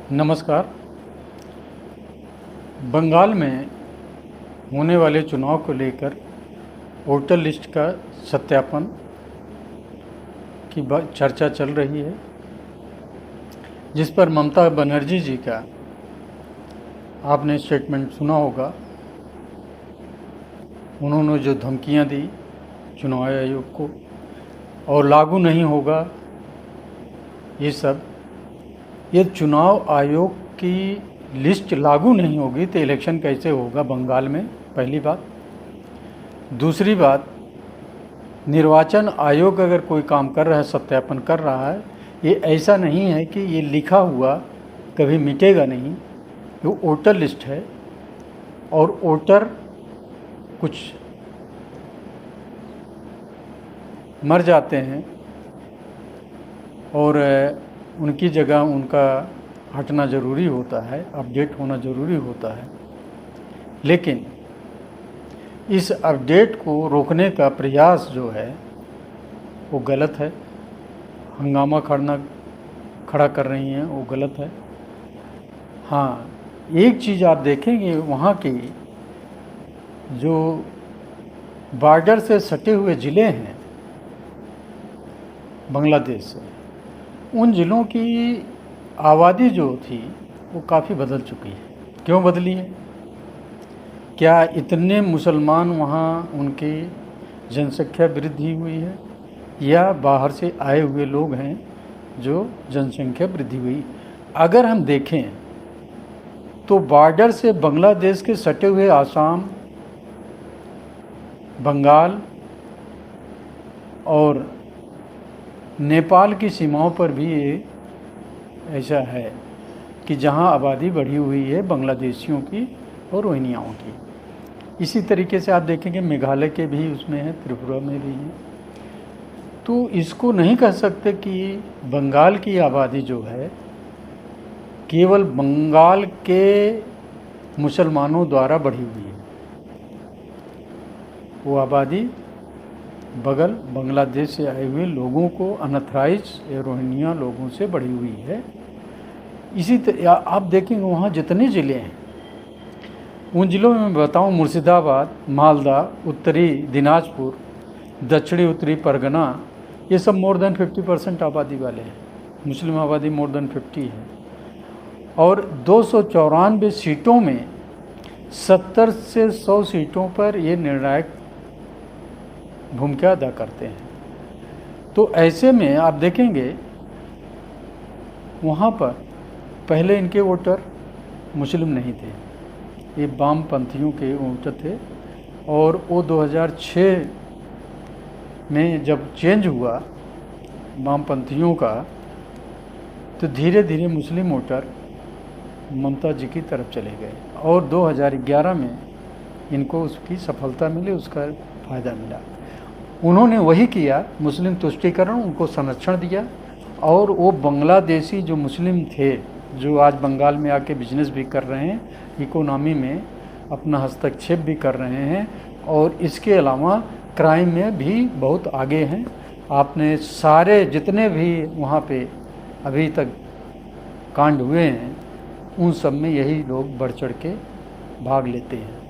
नमस्कार। बंगाल में होने वाले चुनाव को लेकर वोटर लिस्ट का सत्यापन की चर्चा चल रही है, जिस पर ममता बनर्जी जी का आपने स्टेटमेंट सुना होगा। उन्होंने जो धमकियां दी चुनाव आयोग को और लागू नहीं होगा, ये चुनाव आयोग की लिस्ट लागू नहीं होगी तो इलेक्शन कैसे होगा बंगाल में, पहली बात। दूसरी बात, निर्वाचन आयोग अगर कोई काम कर रहा है, सत्यापन कर रहा है, ये ऐसा नहीं है कि ये लिखा हुआ कभी मिटेगा नहीं। ये वोटर लिस्ट है और वोटर कुछ मर जाते हैं और उनकी जगह उनका हटना ज़रूरी होता है, अपडेट होना ज़रूरी होता है। लेकिन इस अपडेट को रोकने का प्रयास जो है वो गलत है। हंगामा खड़ा कर रही हैं, वो गलत है। हाँ, एक चीज़ आप देखेंगे, वहाँ की जो बॉर्डर से सटे हुए ज़िले हैं बांग्लादेश से, उन ज़िलों की आबादी जो थी वो काफ़ी बदल चुकी है। क्यों बदली है? क्या इतने मुसलमान वहाँ उनकी जनसंख्या वृद्धि हुई है, या बाहर से आए हुए लोग हैं जो जनसंख्या वृद्धि हुई? अगर हम देखें तो बॉर्डर से बांग्लादेश के सटे हुए आसाम, बंगाल और नेपाल की सीमाओं पर भी ये ऐसा है कि जहां आबादी बढ़ी हुई है बांग्लादेशियों की और रोहिंग्याओं की। इसी तरीके से आप देखेंगे मेघालय के भी उसमें है, त्रिपुरा में भी है। तो इसको नहीं कह सकते कि बंगाल की आबादी जो है केवल बंगाल के मुसलमानों द्वारा बढ़ी हुई है। वो आबादी बगल बांग्लादेश से आए हुए लोगों को, अनथराइज रोहिंग्या लोगों से बढ़ी हुई है। इसी तरह आप देखेंगे वहाँ जितने ज़िले हैं, उन ज़िलों में मैं बताऊँ, मुर्शिदाबाद, मालदा, उत्तरी दिनाजपुर, दक्षिणी उत्तरी परगना, ये सब मोर देन 50% आबादी वाले हैं। मुस्लिम आबादी मोर देन 50 है। और 294 सीटों में 70 से 100 सीटों पर ये निर्णायक भूमिका अदा करते हैं। तो ऐसे में आप देखेंगे वहाँ पर पहले इनके वोटर मुस्लिम नहीं थे, ये वामपंथियों के वोटर थे। और वो 2006 में जब चेंज हुआ वामपंथियों का, तो धीरे धीरे मुस्लिम वोटर ममता जी की तरफ चले गए और 2011 में इनको उसकी सफलता मिली, उसका फ़ायदा मिला। उन्होंने वही किया, मुस्लिम तुष्टीकरण, उनको संरक्षण दिया। और वो बांग्लादेशी जो मुस्लिम थे, जो आज बंगाल में आके बिजनेस भी कर रहे हैं, इकोनॉमी में अपना हस्तक्षेप भी कर रहे हैं, और इसके अलावा क्राइम में भी बहुत आगे हैं। आपने सारे जितने भी वहाँ पे अभी तक कांड हुए हैं, उन सब में यही लोग बढ़ चढ़ के भाग लेते हैं।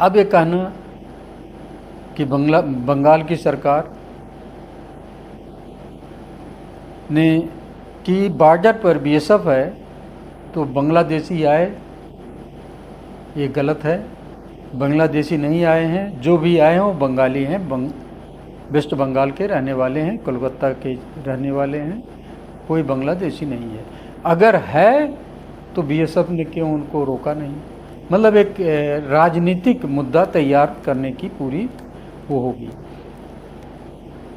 अब ये कहना कि बंगाल की सरकार ने कि बॉर्डर पर बीएसएफ है तो बांग्लादेशी आए, ये गलत है। बांग्लादेशी नहीं आए हैं, जो भी आए हैं वो बंगाली हैं, वेस्ट बंगाल के रहने वाले हैं, कोलकाता के रहने वाले हैं, कोई बांग्लादेशी नहीं है। अगर है तो बीएसएफ ने क्यों उनको रोका नहीं? मतलब एक राजनीतिक मुद्दा तैयार करने की पूरी वो होगी।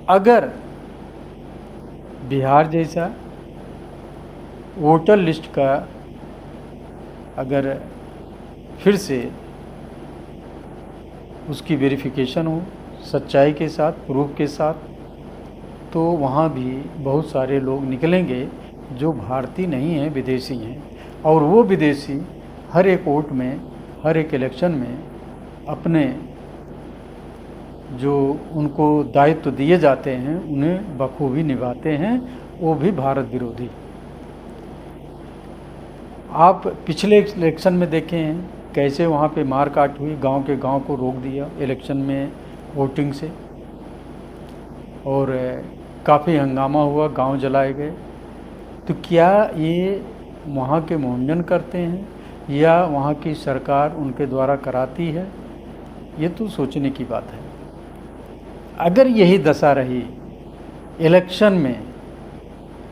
अगर बिहार जैसा वोटर लिस्ट का अगर फिर से उसकी वेरिफिकेशन हो सच्चाई के साथ, प्रूफ के साथ, तो वहाँ भी बहुत सारे लोग निकलेंगे जो भारतीय नहीं हैं, विदेशी हैं। और वो विदेशी हर एक वोट में, हर एक इलेक्शन में अपने जो उनको दायित्व दिए जाते हैं उन्हें बखूबी निभाते हैं, वो भी भारत विरोधी। आप पिछले इलेक्शन में देखे हैं कैसे वहाँ पे मारकाट हुई, गांव के गांव को रोक दिया इलेक्शन में वोटिंग से, और काफ़ी हंगामा हुआ, गांव जलाए गए। तो क्या ये वहाँ के मोहनजन करते हैं या वहाँ की सरकार उनके द्वारा कराती है? ये तो सोचने की बात है। अगर यही दशा रही इलेक्शन में,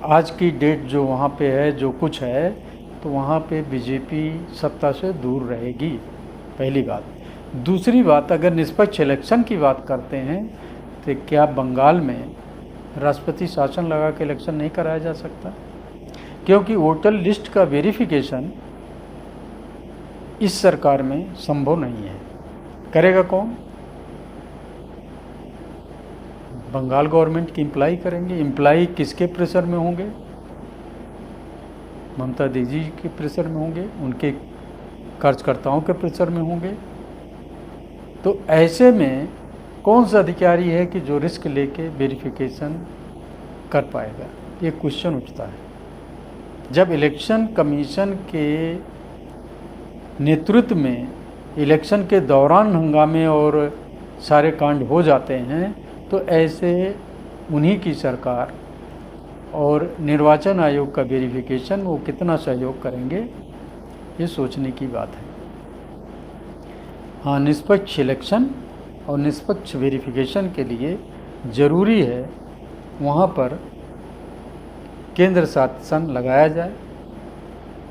आज की डेट जो वहाँ पे है, जो कुछ है, तो वहाँ पे बीजेपी सत्ता से दूर रहेगी, पहली बात। दूसरी बात, अगर निष्पक्ष इलेक्शन की बात करते हैं तो क्या बंगाल में राष्ट्रपति शासन लगा के इलेक्शन नहीं कराया जा सकता? क्योंकि वोटर लिस्ट का वेरिफिकेशन इस सरकार में संभव नहीं है। करेगा कौन? बंगाल गवर्नमेंट की एम्प्लाई करेंगे। एम्प्लाई किसके प्रेशर में होंगे? ममता दीदी के प्रेशर में होंगे, उनके कार्यकर्ताओं के प्रेशर में होंगे। तो ऐसे में कौन सा अधिकारी है कि जो रिस्क लेके वेरिफिकेशन कर पाएगा? ये क्वेश्चन उठता है। जब इलेक्शन कमीशन के नेतृत्व में इलेक्शन के दौरान हंगामे और सारे कांड हो जाते हैं, तो ऐसे उन्हीं की सरकार और निर्वाचन आयोग का वेरिफिकेशन वो कितना सहयोग करेंगे, ये सोचने की बात है। हाँ, निष्पक्ष इलेक्शन और निष्पक्ष वेरिफिकेशन के लिए ज़रूरी है वहाँ पर केंद्र शासन लगाया जाए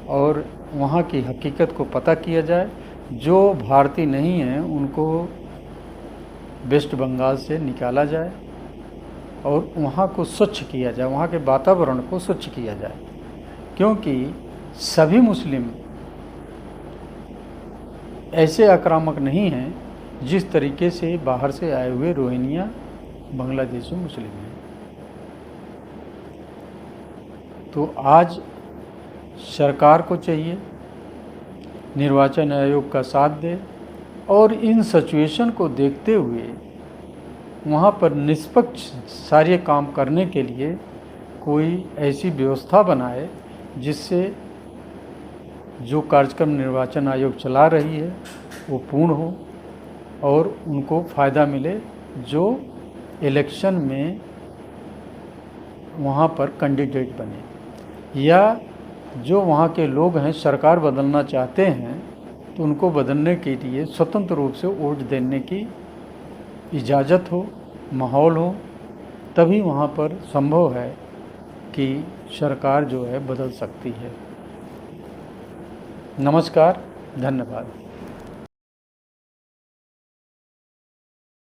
और वहाँ की हकीकत को पता किया जाए। जो भारतीय नहीं हैं उनको वेस्ट बंगाल से निकाला जाए और वहाँ को स्वच्छ किया जाए, वहाँ के वातावरण को स्वच्छ किया जाए। क्योंकि सभी मुस्लिम ऐसे आक्रामक नहीं हैं जिस तरीके से बाहर से आए हुए रोहिंग्या बांग्लादेशी मुस्लिम हैं। तो आज सरकार को चाहिए निर्वाचन आयोग का साथ दे और इन सिचुएशन को देखते हुए वहाँ पर निष्पक्ष सारे काम करने के लिए कोई ऐसी व्यवस्था बनाए जिससे जो कार्यक्रम निर्वाचन आयोग चला रही है वो पूर्ण हो और उनको फ़ायदा मिले जो इलेक्शन में वहाँ पर कैंडिडेट बने, या जो वहाँ के लोग हैं सरकार बदलना चाहते हैं तो उनको बदलने के लिए स्वतंत्र रूप से वोट देने की इजाज़त हो, माहौल हो, तभी वहाँ पर संभव है कि सरकार जो है बदल सकती है। नमस्कार, धन्यवाद।